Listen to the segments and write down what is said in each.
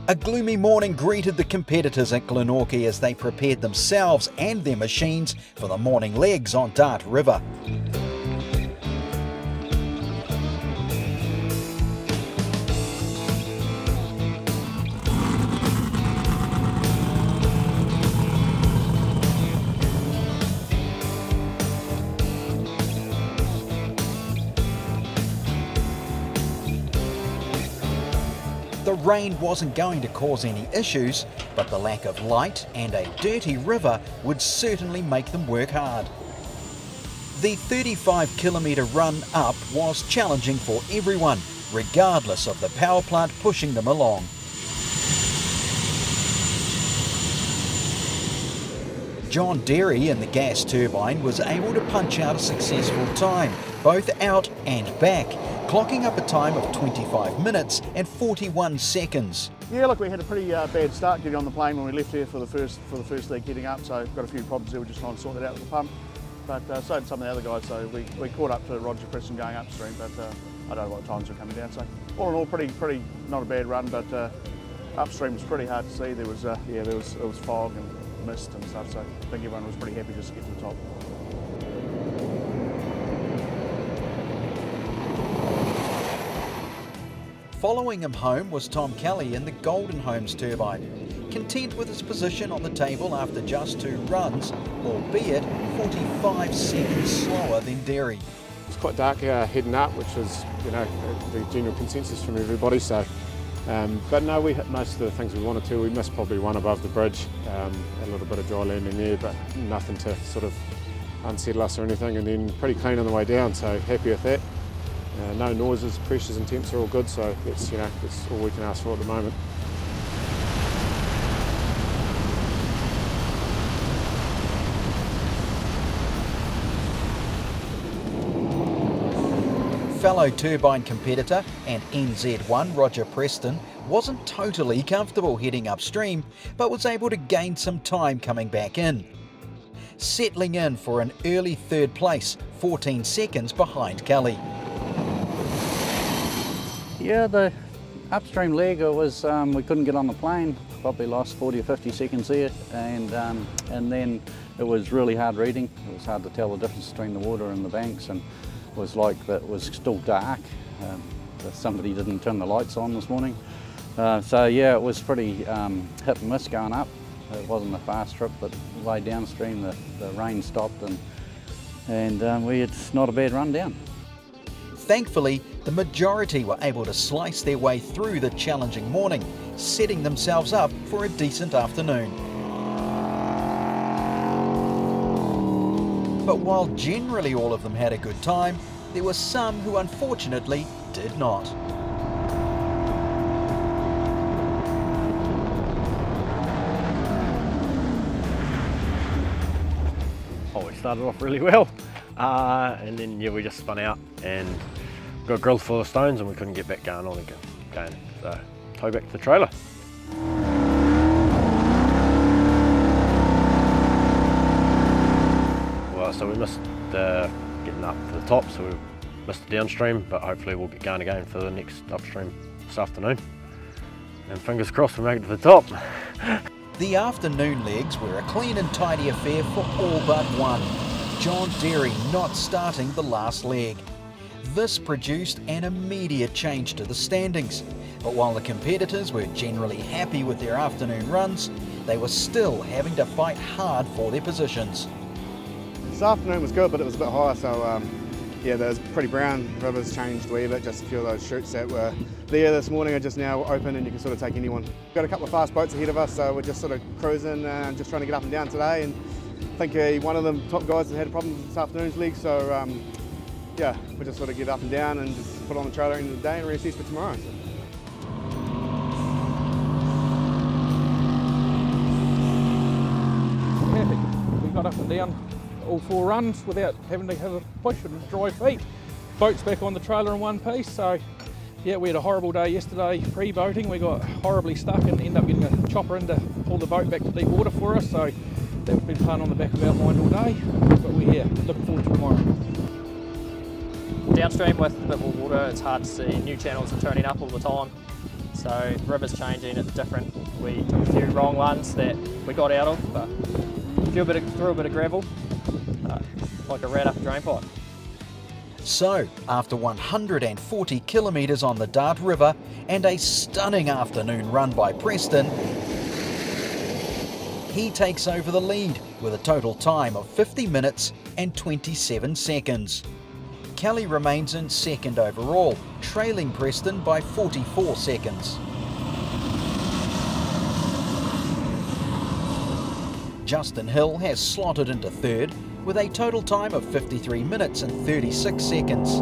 A gloomy morning greeted the competitors at Glenorchy as they prepared themselves and their machines for the morning legs on Dart River. The rain wasn't going to cause any issues, but the lack of light and a dirty river would certainly make them work hard. The 35-kilometre run up was challenging for everyone, regardless of the power plant pushing them along. John Derry in the gas turbine was able to punch out a successful time, both out and back, clocking up a time of 25 minutes and 41 seconds. Yeah, look, we had a pretty bad start getting on the plane when we left here for the first leg getting up, so got a few problems there. We're just trying to sort that out with the pump. But so did some of the other guys, so we caught up to Roger Preston going upstream, but I don't know what times were coming down. So all in all, pretty not a bad run, but upstream was pretty hard to see. There was it was fog and mist and stuff, so I think everyone was pretty happy just to get to the top. Following him home was Tom Kelly in the Golden Homes turbine, content with his position on the table after just 2 runs, albeit 45 seconds slower than Derry. It's quite dark heading up, which was, the general consensus from everybody. So, but no, we hit most of the things we wanted to. We missed probably one above the bridge, a little bit of dry landing there, but nothing to sort of unsettle us or anything. And then pretty clean on the way down, so happy with that. No noises, pressures and temps are all good, so that's all we can ask for at the moment. Fellow turbine competitor and NZ1 Roger Preston wasn't totally comfortable heading upstream, but was able to gain some time coming back in, settling in for an early 3rd place, 14 seconds behind Kelly. Yeah, the upstream leg, it was we couldn't get on the plane. Probably lost 40 or 50 seconds there, and then it was really hard reading. It was hard to tell the difference between the water and the banks, and it was like that was still dark. Somebody didn't turn the lights on this morning, so yeah, it was pretty hit and miss going up. It wasn't a fast trip, but way downstream the rain stopped, and we had not a bad run down. Thankfully, the majority were able to slice their way through the challenging morning, setting themselves up for a decent afternoon. But while generally all of them had a good time, there were some who unfortunately did not. Oh, we started off really well, and then yeah, we just spun out and got grilled full of stones and we couldn't get back going on again. So tow back to the trailer. Well, so we missed getting up to the top, so we missed the downstream, but hopefully we'll get going again for the next upstream this afternoon. And fingers crossed we make it to the top. The afternoon legs were a clean and tidy affair for all but one, John Derry not starting the last leg. This produced an immediate change to the standings, but while the competitors were generally happy with their afternoon runs, they were still having to fight hard for their positions. This afternoon was good, but it was a bit higher, so yeah, there's pretty brown. Rivers changed a wee bit, just a few of those chutes that were there this morning are just now open and you can sort of take anyone. We've got a couple of fast boats ahead of us, so we're just sort of cruising, just trying to get up and down today, and I think one of them top guys has had a problem with this afternoon's leg, so yeah, we'll just sort of get up and down and just put on the trailer end of the day and reassess for tomorrow. So. Perfect. We got up and down all 4 runs without having to have a push and dry feet. Boat's back on the trailer in one piece, so yeah, we had a horrible day yesterday pre-boating. We got horribly stuck and ended up getting a chopper in to pull the boat back to deep water for us, so that's been fun on the back of our mind all day, but we're here, looking forward to tomorrow. Downstream with a bit more water, it's hard to see. New channels are turning up all the time, So the river's changing, it's different. We took a few wrong ones that we got out of, but threw a bit of gravel, like a rat up a drain pipe. So, after 140 kilometres on the Dart River and a stunning afternoon run by Preston, he takes over the lead with a total time of 50 minutes and 27 seconds. Kelly remains in second overall, trailing Preston by 44 seconds. Justin Hill has slotted into third with a total time of 53 minutes and 36 seconds.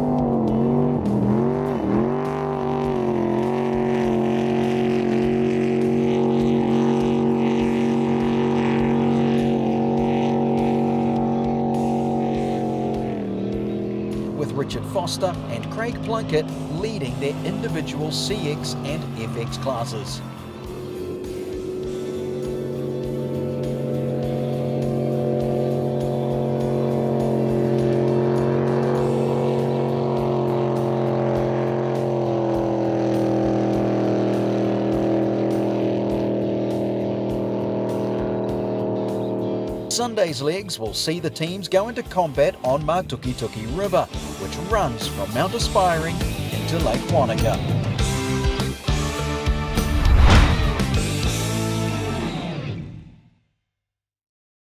With Richard Foster and Craig Plunkett leading their individual CX and FX classes. Sunday's legs will see the teams go into combat on Matukituki River, which runs from Mount Aspiring into Lake Wanaka.